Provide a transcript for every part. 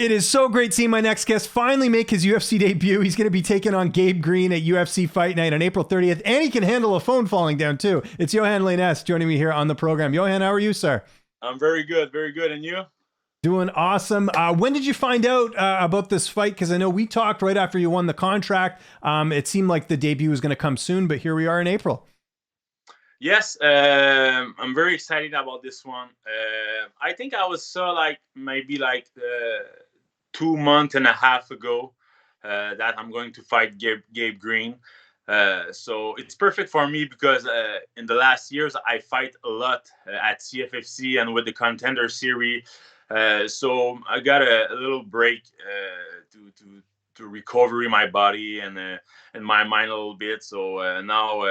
It is so great seeing my next guest finally make his UFC debut. He's going to be taking on Gabe Green at UFC Fight Night on April 30th, and he can handle a phone falling down too. It's Yohan Lainesse joining me here on the program. Yohan, how are you, sir? I'm very good, very good. And you? Doing awesome. When did you find out about this fight? Because I know we talked right after you won the contract. It seemed like the debut was going to come soon, but here we are in April. Yes, I'm very excited about this one. I think I was maybe 2 months and a half ago that I'm going to fight Gabe Green. So it's perfect for me because in the last years I fight a lot at CFFC and with the Contender Series. So I got a little break to recover my body and my mind a little bit. So now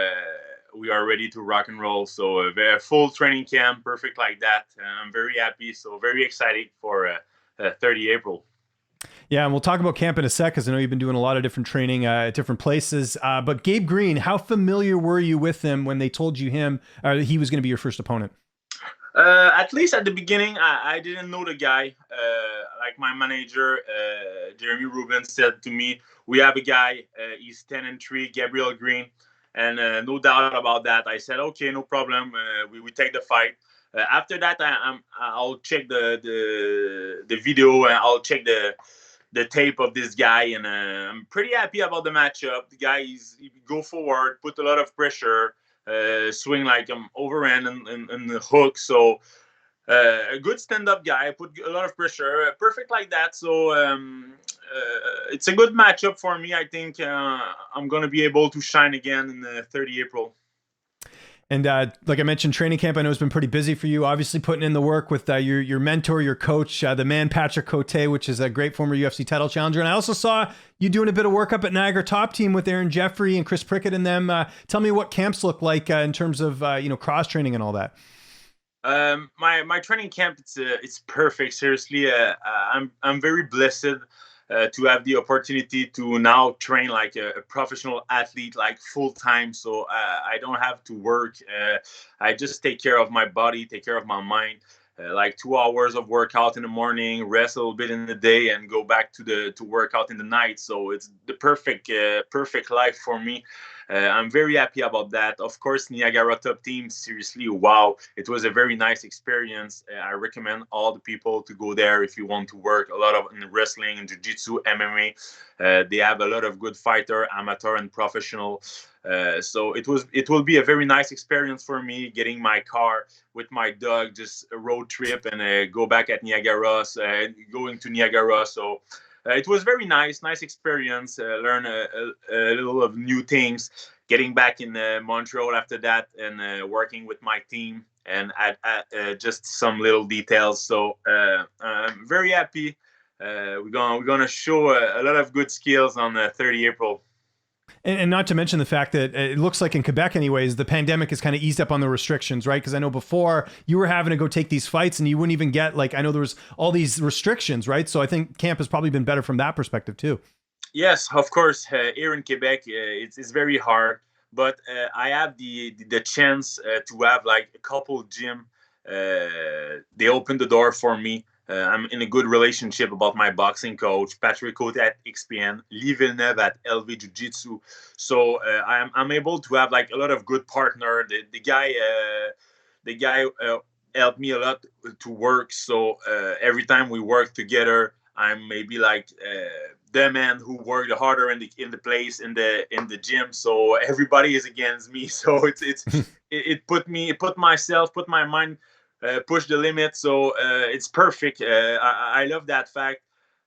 we are ready to rock and roll. So a full training camp, perfect like that. I'm very happy. So very excited for 30 April. Yeah, and we'll talk about camp in a sec, because I know you've been doing a lot of different training at different places. But Gabe Green, how familiar were you with him when they told you he was going to be your first opponent? At least at the beginning, I didn't know the guy. Like my manager, Jeremy Rubin, said to me, "We have a guy. He's 10-3, Gabriel Green," and no doubt about that. I said, "Okay, no problem. We take the fight." After that, I'll check the video and I'll check the tape of this guy, and I'm pretty happy about the matchup. The guy he go forward, put a lot of pressure. Swing like overhand and the hook. So a good stand-up guy, put a lot of pressure, perfect like that. So it's a good matchup for me. I think I'm going to be able to shine again in the 30 April. And like I mentioned, training camp, I know has been pretty busy for you. Obviously putting in the work with your mentor, your coach, the man Patrick Cote, which is a great former UFC title challenger. And I also saw you doing a bit of work up at Niagara Top Team with Aaron Jeffrey and Chris Prickett and them. Tell me what camps look like in terms of cross training and all that. My training camp, it's perfect. Seriously, I'm very blessed to have the opportunity to now train like a professional athlete, like full time. So I don't have to work. I just take care of my body, take care of my mind. Like 2 hours of workout in the morning, rest a little bit in the day, and go back to workout in the night. So it's the perfect life for me. I'm very happy about that. Of course, Niagara Top Team, seriously, wow. It was a very nice experience. I recommend all the people to go there if you want to work a lot of in wrestling and jiu-jitsu, MMA. They have a lot of good fighter, amateur and professional. So it will be a very nice experience for me, getting my car with my dog, just a road trip and go back at Niagara, going to Niagara. So it was very nice experience. Learn a little of new things. Getting back in Montreal after that and working with my team and add just some little details. So I'm very happy. We're gonna show a lot of good skills on 30 April. And not to mention the fact that it looks like in Quebec anyways, the pandemic has kind of eased up on the restrictions, right? Because I know before you were having to go take these fights and you wouldn't even get, like, I know there was all these restrictions, right? So I think camp has probably been better from that perspective too. Yes, of course. Here in Quebec, it's very hard, but I have the chance to have like a couple gym. They opened the door for me. I'm in a good relationship about my boxing coach, Patrick Cote at XPN, Lee Villeneuve at LV Jiu-Jitsu. So I'm able to have like a lot of good partner. The guy helped me a lot to work. So every time we work together, I'm maybe like the man who worked harder in the place in the gym. So everybody is against me. So it put my mind. Push the limit, so it's perfect. I love that fact.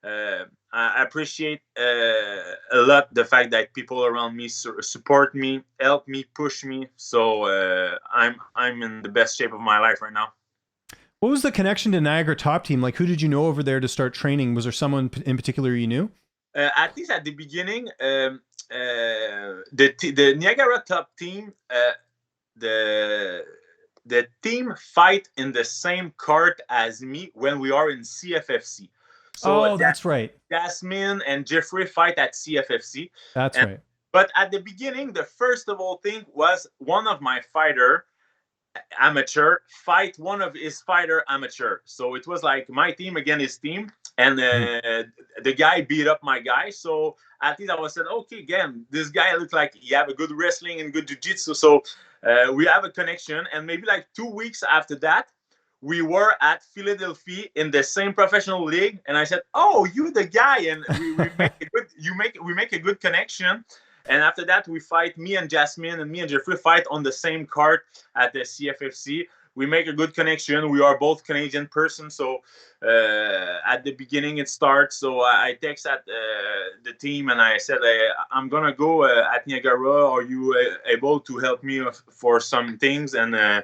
I appreciate a lot the fact that people around me support me, help me, push me. So I'm in the best shape of my life right now. What was the connection to Niagara Top Team? Like, who did you know over there to start training? Was there someone in particular you knew? At least at the beginning, the Niagara Top Team, the team fight in the same card as me when we are in CFFC. So that's right. Jasmine and Jeffrey fight at CFFC. That's right. But at the beginning, the first of all thing was one of my fighter amateur, fight one of his fighter amateur. So it was like my team against his team, and Mhm. the guy beat up my guy. So at least I was said, okay, again, this guy looks like he have a good wrestling and good jiu-jitsu. So we have a connection. And maybe like 2 weeks after that, we were at Philadelphia in the same professional league, and I said, "Oh, you the guy," and we make a good we make a good connection. And after that, we fight me and Jasmine and me and Jeffrey fight on the same card at the CFFC. We make a good connection. We are both Canadian person, so at the beginning it starts. So I text at the team and I said, "I'm gonna go at Niagara. Are you able to help me for some things?" And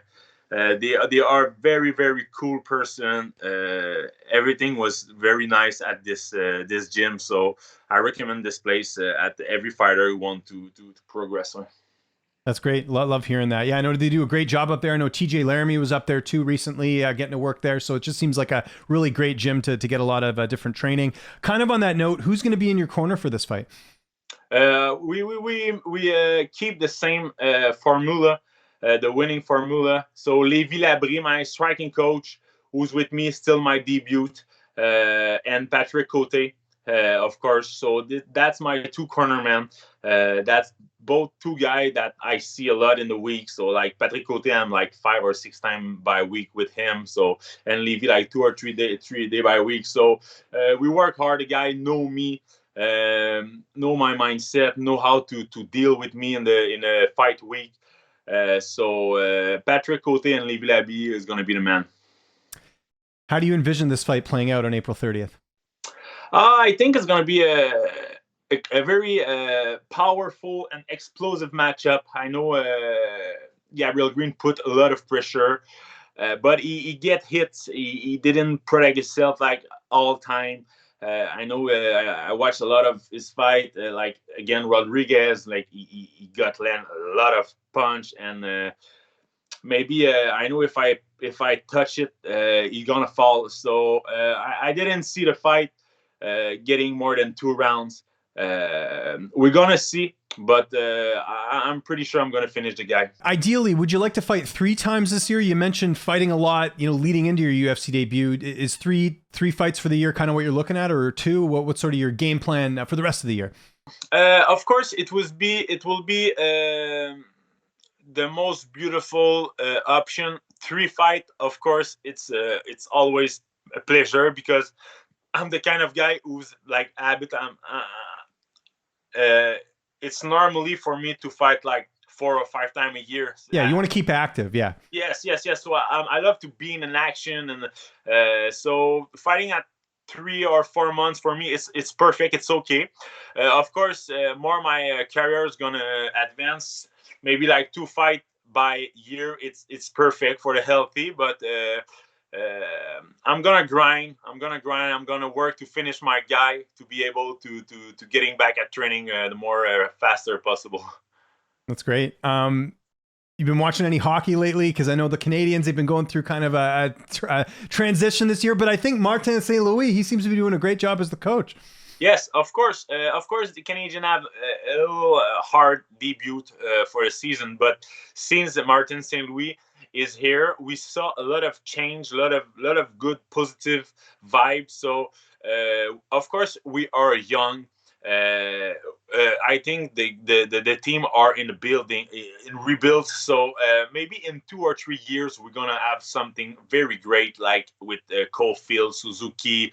they are very very cool person. Everything was very nice at this gym, so I recommend this place at every fighter who want to progress on. That's great. Love hearing that. Yeah, I know they do a great job up there. I know TJ Laramie was up there too recently, getting to work there. So it just seems like a really great gym to get a lot of different training. Kind of on that note, who's going to be in your corner for this fight? We keep the same formula, the winning formula. So Lévi Labrie, my striking coach, who's with me, still my debut, and Patrick Cote, of course. So that's my two cornermen. That's both two guys that I see a lot in the week. So like Patrick Cote, I'm like 5 or 6 times by week with him. So and Lévi like 2 or 3 day by week. So we work hard. The guy know me, know my mindset, know how to deal with me in a fight week. So Patrick Cote and Lévi Labrie is going to be the man. How do you envision this fight playing out on April 30th? I think it's going to be a very powerful and explosive matchup. I know Gabriel Green put a lot of pressure, but he get hits. He didn't protect himself like all time. I know I watched a lot of his fight, like again Rodriguez. Like he got land a lot of punch, and maybe I know if I touch it, he's gonna fall. So I didn't see the fight getting more than 2 rounds. We're gonna see, but I'm pretty sure I'm gonna finish the guy. Ideally, would you like to fight 3 times this year? You mentioned fighting a lot, leading into your UFC debut. Is three fights for the year kind of what you're looking at, or two? What's sort of your game plan for the rest of the year? Of course, it will be the most beautiful option. 3 fight, of course, it's always a pleasure because I'm the kind of guy who's like habit. Uh, it's normally for me to fight like 4 or 5 times a year. Yeah, you want to keep active. Yeah. Yes, yes, yes. So I love to be in an action, and so fighting at 3 or 4 months for me, it's perfect. It's okay. Of course, more my career is gonna advance. Maybe like 2 fight by year. It's perfect for the healthy, but. I'm gonna grind. I'm gonna grind. I'm gonna work to finish my guy to be able to getting back at training the more faster possible. That's great. You've been watching any hockey lately? Because I know the Canadians, they've been going through kind of a transition this year, but I think Martin St. Louis, he seems to be doing a great job as the coach. Yes, of course. Of course, the Canadians have a little hard debut for the season, but since Martin St. Louis is here, we saw a lot of change, a lot of good positive vibes. So, of course, we are young. I think the team are in the building in rebuild. So maybe in 2 or 3 years we're gonna have something very great, like with Caulfield, Suzuki,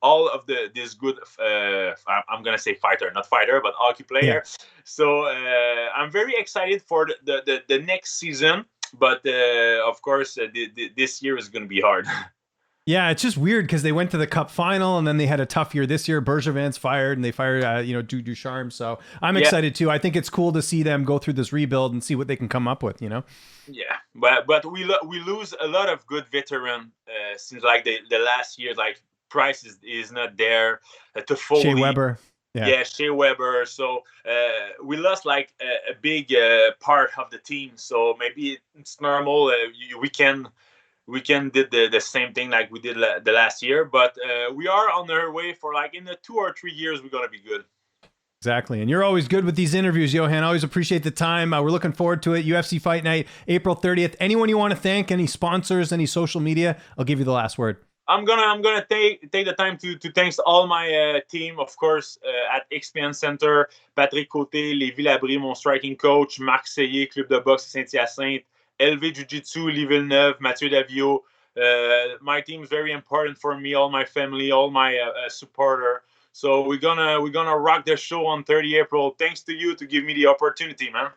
all of this good. I'm gonna say fighter, not fighter, but hockey Yeah. player. So I'm very excited for the next season. But of course, this year is gonna be hard. Yeah, it's just weird because they went to the Cup final and then they had a tough year this year. Bergevin's fired and they fired, Ducharme. So I'm Yeah. excited too. I think it's cool to see them go through this rebuild and see what they can come up with. Yeah, but we lose a lot of good veteran since like the last year. Like Price is not there. To Shea Foley, Weber. Yeah. yeah, Shea Weber. So we lost like a big part of the team. So maybe it's normal. We can did the same thing like we did the last year. But we are on our way for like in the 2 or 3 years we're gonna be good. Exactly. And you're always good with these interviews, Yohan. Always appreciate the time. We're looking forward to it. UFC Fight Night, April 30th. Anyone you want to thank, any sponsors, any social media, I'll give you the last word. I'm gonna take the time to thanks all my team, of course, at XPN Center, Patrick Cote, Lévi Labrie, mon striking coach, Marc Seyé, Club de boxe Saint-Hyacinthe, LV Jiu-Jitsu, Lee Villeneuve, Mathieu Davio. My team is very important for me, all my family, all my supporter. So we're gonna rock the show on 30 April. Thanks to you to give me the opportunity, man.